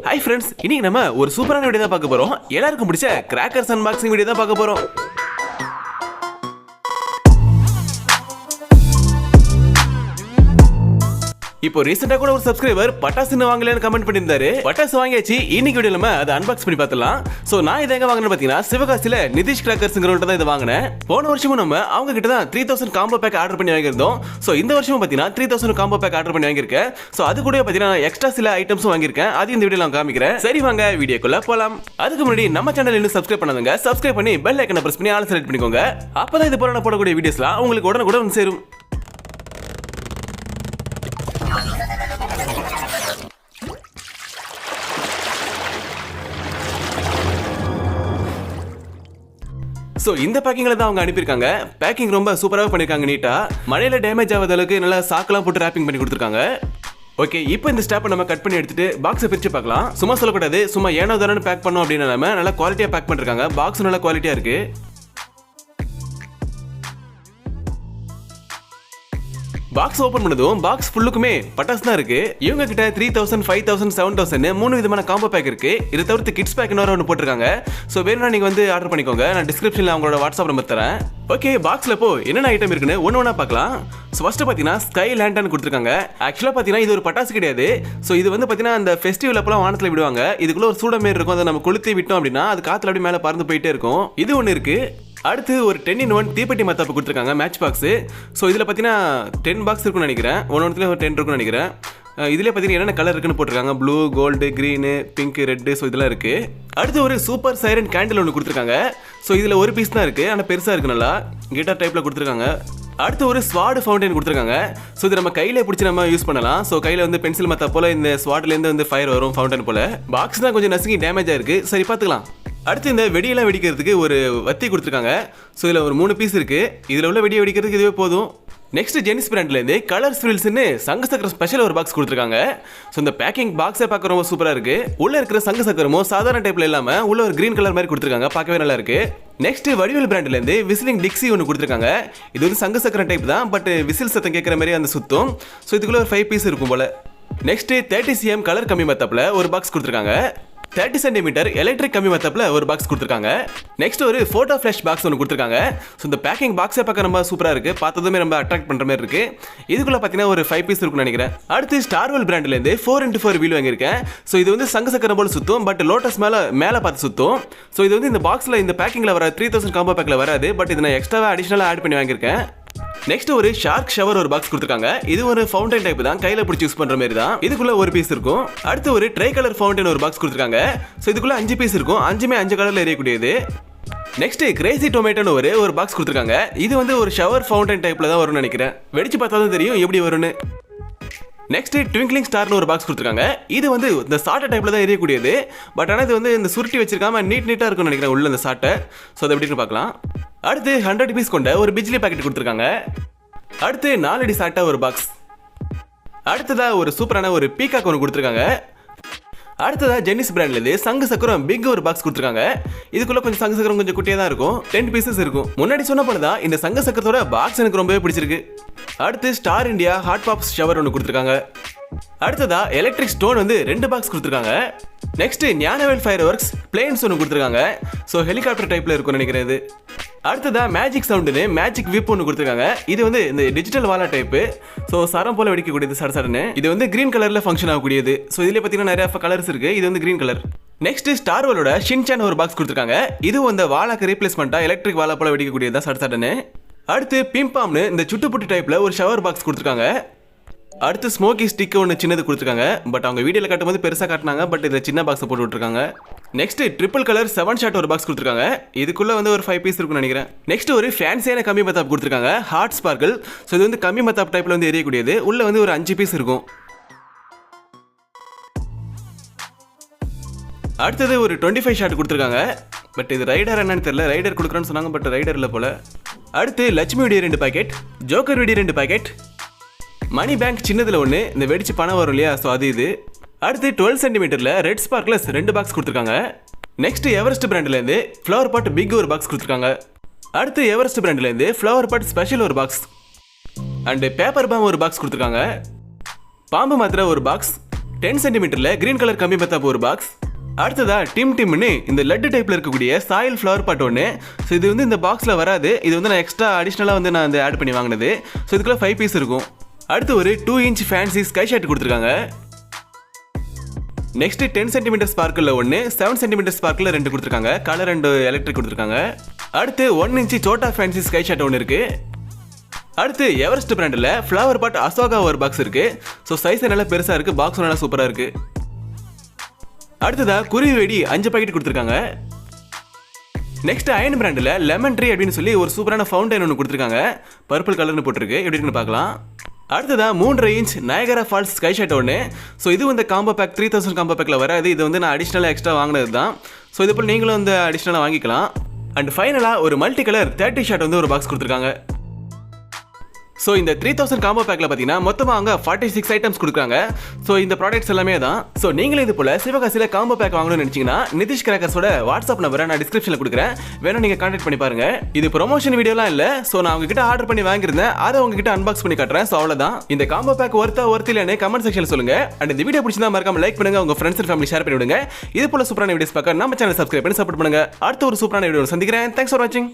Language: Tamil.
ஹாய் ஃப்ரெண்ட்ஸ், இன்னைக்கு நம்ம ஒரு சூப்பரான வீடியோ தான் பார்க்க போறோம். எல்லாருக்கும் பிடிச்ச கிராக்கர்ஸ் அன்பாக்சிங் வீடியோ தான் பார்க்க போறோம். இப்போ ரீசெண்டா கூட ஒரு சப்ஸ்கிரைபர் பட்டாசு வாங்கலன்னு கமெண்ட் பண்ணியிருந்தாரு. பட்டாசு வாங்கியாச்சு. இன்னைக்கு வீடியோல நம்ம அதை அன்பாக்ஸ் பண்ணி பார்த்தலாம். சோ நான் இதை எங்க வாங்கினேன்னு பாத்தீங்கன்னா சிவகாசியில நிதிஷ் கிராக்கர்ஸ்ங்கிறவங்க தான் இதை வாங்கினேன். போன வருஷமும் நம்ம அவங்க கிட்ட தான் 3000 காம்போ பேக் ஆர்டர் பண்ணி வாங்கியிருந்தோம். சோ இந்த வருஷமும் பாத்தீங்கன்னா 3000 காம்போ பேக் ஆர்டர் பண்ணி வாங்கியிருக்கேன். சோ அது கூட பாத்தீங்கன்னா எக்ஸ்ட்ரா சில ஐட்டம்ஸும் வாங்கியிருக்கேன். அது இந்த வீடியோல நான் காமிக்கிறேன். சரி வாங்க வீடியோக்குள்ள போலாம். அதுக்கு முன்னாடி நம்ம சேனல் இன்னும் சப்ஸ்கிரைப் பண்ணாதவங்க சப்ஸ்கிரைப் பண்ணி பெல் ஐக்கனை பிரஸ் பண்ணி ஆல் செலக்ட் பண்ணிக்கோங்க. அப்பதான் இது போல நான் போடக்கூடிய வீடியோஸ்லாம் உங்களுக்கு உடனுக்குடன் சேரும். சோ இந்த பேக்கிங்ல தான் அவங்க அனுப்பியிருக்காங்க. பேக்கிங் ரொம்ப சூப்பராக பண்ணிருக்காங்க. நீட்டா மழையில டேமேஜ் ஆகாத அளவுக்கு நல்லா சாக்கெல்லாம் போட்டு ராப்பிங் பண்ணி கொடுத்துருக்காங்க. ஓகே, இப்போ இந்த ஸ்டாப்பை நம்ம கட் பண்ணி எடுத்துட்டு பாக்ஸை பிரிச்சு பார்க்கலாம். சும்மா சொல்லக்கூடாது, சும்மா ஏனோ தானே பேக் பண்ணோம் அப்படின்னு நம்ம நல்லா குவாலிட்டியா பேக் பண்ணிருக்காங்க. பாக்ஸ் நல்லா குவாலிட்டியா இருக்கு. பாக்ஸ் ஓபன் பண்ணதும் பாக்ஸ் ஃபுல்லுக்குமே பட்டாசு தான் இருக்கு. இவங்க கிட்ட 3000, 5000, 7000 மூணு விதமான காம்போ பேக் இருக்கு. இதை தவிர்த்து கிட்ஸ் பேக் ஒன்று போட்டிருக்காங்க. ஸோ வேணும்னா நீங்க வந்து ஆர்டர் பண்ணிக்கோங்க. நான் டிஸ்கிரிப்ஷன்ல அவங்களோட வாட்ஸ்அப் நம்பர் தரேன். ஓகே, பாக்ஸ்ல இப்போ என்னென்ன ஐட்டம் இருக்குன்னு ஒன்று பார்க்கலாம். ஸோ ஃபர்ஸ்ட் பார்த்தீங்கன்னா ஸ்கை லேண்டன் கொடுத்துருக்காங்க. ஆக்சுவலாக பார்த்தீங்கன்னா இது ஒரு பட்டாசு கிடையாது. ஸோ இது வந்து பார்த்தீங்கன்னா அந்த ஃபெஸ்டிவல் அப்பெல்லாம் வானத்தில் விடுவாங்க. இதுக்குள்ள ஒரு சூட மாரி இருக்கும். அதை நம்ம கொளுத்தி விட்டோம் அப்படின்னா அது காத்துல அப்படி மேலே பறந்து போயிட்டே இருக்கும். இது ஒன்று இருக்கு. அடுத்து ஒரு 10-in-1 தீப்பெட்டி மத்தாப்பு கொடுத்துருக்காங்க, மேட்ச் பாக்ஸ். ஸோ இதில் பார்த்தீங்கன்னா 10 பாக்ஸ் இருக்குன்னு நினைக்கிறேன். ஒன்றுல ஒரு 10 இருக்குன்னு நினைக்கிறேன். இதில் பார்த்தீங்கன்னா என்னென்ன கலர் இருக்குன்னு போட்டிருக்காங்க. Blue, gold, green, pink, red. So இதெல்லாம் இருக்கு. அடுத்து ஒரு சூப்பர் சைரன் கேண்டில் ஒன்று கொடுத்துருக்காங்க. ஸோ இதில் ஒரு பீஸ் தான் இருக்கு, ஆனால் பெருசாக இருக்கு, நல்லா கிட்டார் டைப்பில் கொடுத்துருக்காங்க. அடுத்து ஒரு ஸ்வாட் ஃபவுண்டைன் கொடுத்துருக்காங்க. ஸோ இது நம்ம கையில பிடிச்சி நம்ம யூஸ் பண்ணலாம். ஸோ கையில் வந்து பென்சில் மத்தா போல இந்த ஸ்வாட்லேருந்து வந்து ஃபயர் வரும், ஃபவுண்டைன் போல. பாக்ஸ் தான் கொஞ்சம் நசுங்கி டேமேஜ் ஆயிருக்கு. சரி பார்த்துக்கலாம். அடுத்து இந்த வெடியெல்லாம் வெடிக்கிறதுக்கு ஒரு வத்தி கொடுத்துருக்காங்க. ஸோ இதில் ஒரு 3 பீஸ் இருக்கு. இதில் உள்ள வெடியை வெடிக்கிறதுக்கு இதுவே போதும். நெக்ஸ்ட் ஜெனிஸ் பிராண்ட்லேருந்து கலர்ஸ் ஃபில்ஸ்னு சங்கு சக்கரம் ஸ்பெஷல் ஒரு பாக்ஸ் கொடுத்துருக்காங்க. ஸோ இந்த பேக்கிங் பாக்ஸை பார்க்க ரொம்ப சூப்பராக இருக்கு. உள்ள இருக்கிற சங்கு சக்கரமும் சாதாரண டைப்ல இல்லாமல் உள்ள ஒரு கிரீன் கலர் மாதிரி கொடுத்துருக்காங்க. பார்க்கவே நல்லா இருக்கு. நெக்ஸ்ட் வடிவேல் பிராண்ட்லேருந்து விசிலிங் டிக்ஸி ஒன்று கொடுத்துருக்காங்க. இது வந்து சங்கு சக்கரம் டைப் தான், பட் விசில் சத்தம் கேட்குற மாதிரி அந்த சுத்தம். ஸோ இதுக்குள்ள ஒரு 5 பீஸ் இருக்கும் போல. நெக்ஸ்ட் 30 cm கலர் கம்மி மத்தாப்புல ஒரு பாக்ஸ் கொடுத்துருக்காங்க. 30 cm எலக்ட்ரிக் கம்மி மத்தாப்புல ஒரு பாக்ஸ் கொடுத்துருக்காங்க. நெக்ஸ்ட் ஒரு போட்டோ ஃபிளாஷ் பாக்ஸ் ஒன்று கொடுத்துருக்காங்க. ஸோ இந்த பேக்கிங் பாக்ஸை பார்க்க ரொம்ப சூப்பராக இருக்கு. பார்த்ததுமே ரொம்ப அட்ராக்ட் பண்ற மாதிரி இருக்கு. இதுக்குள்ள பார்த்தீங்கன்னா ஒரு 5 பீஸ் இருக்குன்னு நினைக்கிறேன். அடுத்து ஸ்டார்வெல் பிராண்ட்லேருந்து 4x4 வீல் வாங்கியிருக்கேன். ஸோ இது வந்து சங்கு சக்கரம் போல சுத்தும், பட் லோட்டஸ் மேலே பார்த்து சுத்தும். ஸோ இது வந்து இந்த பாக்ஸில் இந்த பேக்கிங்கில் வர 3000 காம்போ பேக்கில் வராது, பட் இதை நான் எக்ஸ்ட்ராவாக அடிஷனலாக ஆட் பண்ணி வாங்கியிருக்கேன். நெக்ஸ்ட் ஒரு ஷார்க் ஷவர் ஒரு பாக்ஸ் கொடுத்துருக்காங்க. இது ஒரு ஃபவுண்டைன் டைப் தான், கையில பிடிச்சி யூஸ் பண்ற மாதிரி தான். இதுக்குள்ள ஒரு பீஸ் இருக்கும். அடுத்து ஒரு ட்ரை கலர் ஃபவுண்டைன் ஒரு பாக்ஸ் கொடுத்துருக்காங்க. ஸோ இதுக்குள்ள 5 பீஸ் இருக்கும். 5மே 5 கலர்ல எரியக்கூடியது. நெக்ஸ்ட் கிரேசி டொமேட்டோன்னு ஒரு பாக்ஸ் கொடுத்துருக்காங்க. இது வந்து ஒரு ஷவர் ஃபவுண்டைன் டைப்ல தான் வரும்னு நினைக்கிறேன். வெடிச்சு பார்த்தா தான் தெரியும் எப்படி வரும்னு. நெக்ஸ்ட் ட்விங்க்லிங் ஸ்டார்னு ஒரு பாக்ஸ் கொடுத்துருக்காங்க. இது வந்து இந்த சாட்டை டைப்ல தான் எரியக்கூடியது, பட் ஆனால் இது வந்து இந்த சுருட்டி வச்சிருக்காம நீட்டா இருக்கும்னு நினைக்கிறேன் உள்ள இந்த சாட்டை. ஸோ அதை எப்படின்னு பார்க்கலாம். அடுத்து 100 பீஸ் கொண்ட ஒரு பிஜ்லி பாக்கெட் கொடுத்துருக்காங்க. அடுத்து 4 அடி சாட்டா ஒரு பாக்ஸ். அடுத்ததா ஒரு சூப்பரான ஒரு பீகாக் ஒன்று கொடுத்துருக்காங்க. அடுத்ததா ஜெனிஸ் பிராண்ட்லேருந்து சங்கு சக்கரம் பிக் ஒரு பாக்ஸ் கொடுத்துருக்காங்க. இதுக்குள்ள கொஞ்சம் சங்கு சக்கரம் கொஞ்சம் குட்டியாக தான் இருக்கும். 10 பீசஸ் இருக்கும். முன்னாடி சொன்ன போல தான் இந்த சங்கு சக்கரத்தோட பாக்ஸ் எனக்கு ரொம்பவே பிடிச்சிருக்கு. அடுத்து ஸ்டார் இந்தியா ஹாட் பாப்ஸ் ஷவர் ஒன்று கொடுத்துருக்காங்க. அடுத்ததா எலக்ட்ரிக் ஸ்டோன் வந்து 2 பாக்ஸ் கொடுத்துருக்காங்க. Next Gnanavel fire works planes ஒன்று கொடுத்துருக்காங்க. ஸோ ஹெலிகாப்டர் டைப்ல இருக்கும்னு நினைக்கிறேன் இது. அடுத்ததா மேஜிக் சவுண்டுன்னு மேஜிக் விப் ஒன்று கொடுத்துருக்காங்க. இது வந்து இந்த டிஜிட்டல் வாலா டைப்பு. ஸோ சரம் போல வெடிக்கக்கூடியது சடன்னு. இது வந்து கிரீன் கலர்ல ஃபங்க்ஷன் ஆகக்கூடியது. ஸோ இதுல பார்த்தீங்கன்னா நிறைய கலர்ஸ் இருக்கு. இது வந்து கிரீன் கலர். நெக்ஸ்ட் ஸ்டார்வெலோட ஷின்சான் ஒரு பாக்ஸ் கொடுத்துருக்காங்க. இது வந்து வாலாக்கு ரீப்ளேஸ்மெண்டா எலக்ட்ரிக் வாலா போல வெடிக்கக்கூடியதா சடன்னு. அடுத்து பிம்பாம்னு இந்த சுட்டுப்புட்டு டைப்ல ஒரு ஷவர் பாக்ஸ் கொடுத்துருக்காங்க. அடுத்து ஸ்மோக்கி ஸ்டிக் ஒன்று சின்னது கொடுத்துருக்காங்க. பட் அவங்க வீடியோவில் காட்டும்போது பெருசாக காட்டினாங்க, பட் இதில் சின்ன பாக்ஸை போட்டு விட்டுருக்காங்க. நெக்ஸ்ட் ட்ரிபிள் கலர் 7 ஷாட் ஒரு பாக்ஸ் கொடுத்துருக்காங்க. இதுக்குள்ள வந்து ஒரு 5 பீஸ் இருக்குன்னு நினைக்கிறேன். நெக்ஸ்ட் ஒரு ஃபேன்சியான கம்மி மத்தாப் கொடுத்துருக்காங்க, ஹார்ட் ஸ்பார்க்கிள். ஸோ இது வந்து கம்மி மத்தாப் டைப்ல வந்து எரியக்கூடியது. உள்ள வந்து ஒரு 5 பீஸ் இருக்கும். அடுத்தது ஒரு 25 ஷாட் கொடுத்துருக்காங்க. பட் இது ரைடர் என்னன்னு தெரியல. ரைடர் கொடுக்குறேன்னு சொன்னாங்க, பட் ரைடர் இல்லை போல. அடுத்து லட்சுமி வெடி 2 பாக்கெட், ஜோக்கர் வெடி 2 பாக்கெட், மணி பேங்க் சின்னதுல ஒன்று, இந்த வெடிச்சு பணம் வரும் இல்லையா, ஸோ அது இது. அடுத்து 12 சென்டிமீட்டர்ல ரெட் ஸ்பார்க்லஸ் 2 பாக்ஸ் கொடுத்துருக்காங்க. நெக்ஸ்ட் எவரெஸ்ட் பிராண்ட்லேருந்து ஃப்ளவர் பாட் பிக் ஒரு பாக்ஸ் கொடுத்துருக்காங்க. அடுத்து எவரெஸ்ட் பிராண்ட்லேருந்து ஃப்ளவர் பாட் ஸ்பெஷல் ஒரு பாக்ஸ். அண்ட் பேப்பர் பாம் ஒரு பாக்ஸ் கொடுத்துருக்காங்க. பாம்பு மாத்திரை ஒரு பாக்ஸ். 10 சென்டிமீட்டர்ல கிரீன் கலர் கம்பி மத்தாப்பு ஒரு பாக்ஸ். அடுத்ததா டிம்னு இந்த லட்டு டைப்ல இருக்கக்கூடிய சாயில் ஃப்ளவர் பாட் ஒன்று. ஸோ இது வந்து இந்த பாக்ஸில் வராது, இது வந்து நான் எக்ஸ்ட்ரா அடிஷ்னலாக வந்து நான் வந்து ஆட் பண்ணி வாங்கினது. ஸோ இதுக்குள்ள 5 பீஸ் இருக்கும். அடுத்து ஒரு 2 இன்ச் ஃபேன்சி ஸ்கை ஷாட் கொடுத்துருக்காங்க. நெக்ஸ்ட் 10 சென்டிமீட்டர் ஸ்பார்க்கில் ஒன்று, 7 சென்டிமீட்டர் ஸ்பார்க்கில் 2 கொடுத்துருக்காங்க. கலர் அண்ட் எலக்ட்ரிக் கொடுத்துருக்காங்க. அடுத்து 1 இன்ச் சோட்டா ஃபேன்சி ஸ்கை ஷாட் ஒன்று இருக்கு. அடுத்து எவரெஸ்ட் பிராண்டில் ஃப்ளவர் பாட் அசோகா ஒரு பாக்ஸ் இருக்கு. ஸோ சைஸ் நல்லா பெருசாக இருக்கு, பாக்ஸ் நல்லா சூப்பராக இருக்கு. அடுத்ததா குருவி வெடி 5 பாக்கெட் கொடுத்துருக்காங்க. நெக்ஸ்ட் அயன் பிராண்டில் லெமன் ட்ரீ அப்படின்னு சொல்லி ஒரு சூப்பரான ஃபவுண்டைன் ஒன்று கொடுத்துருக்காங்க. பர்பிள் கலர்னு போட்டிருக்கு, எப்படி இருக்குன்னு பார்க்கலாம். அடுத்ததா 3.5 inch Niagara falls sky shot ஒன்று. ஸோ இது வந்து காம்போ பேக் 3000 காம்போ பேக்கில் வராது, இது வந்து நான் அடிஷ்னலாக எக்ஸ்ட்ரா வாங்கினது தான். ஸோ இது போல் நீங்களும் வந்து அடிஷ்னலாக வாங்கிக்கலாம். அண்ட் ஃபைனலாக ஒரு மல்டி கலர் 30 ஷாட் வந்து ஒரு பாக்ஸ் கொடுத்துருக்காங்க. ஸோ இந்த 3000 காம்போ பேக்கில் பார்த்தீங்கன்னா மொத்தமாக அங்கே 46 ஐட்டம்ஸ் கொடுக்குறாங்க. ஸோ இந்த ப்ராடக்ட்ஸ் எல்லாமே தான். ஸோ நீங்களும் இது போல் சிவகாசியில் காம்போ பேக் வாங்கணும்னு நினச்சிங்கன்னா நிதிஷ் கிராக்கர்ஸோட வாட்ஸ்அப் நம்பரை நான் டிஸ்கிரிப்ஷனில் கொடுக்குறேன், வேணும் நீங்கள் கான்டாக்ட் பண்ணி பாருங்க. இது ப்ரொமோஷன் வீடியோலாம் இல்லை. ஸோ நான் உங்ககிட்ட ஆர்டர் பண்ணி வாங்கியிருந்தேன், அதை உங்ககிட்ட அன்பாக்ஸ் பண்ணி காட்டுறேன். ஸோ அவ்வளோதான். இந்த காம்போ பேக் ஒர்த் இல்லைன்னு கமெண்ட் செக்ஷனில் சொல்லுங்க. அண்ட் இந்த வீடியோ பிடிச்சிருந்தா மறக்காம லைக் பண்ணுங்க, உங்க ஃப்ரெண்ட்ஸ் அண்ட் ஃபேமிலி ஷேர் பண்ணி விடுங்க. இது போல சூப்பரான வீடியோஸ் பார்க்க நம்ம சேனல் சப்ஸ்கிரைப் பண்ணி சப்போர்ட் பண்ணுங்க. அடுத்த ஒரு சூப்பரான வீடியோ சந்திக்கிறேன். தேங்க்ஸ் ஃபார் வாட்சிங்.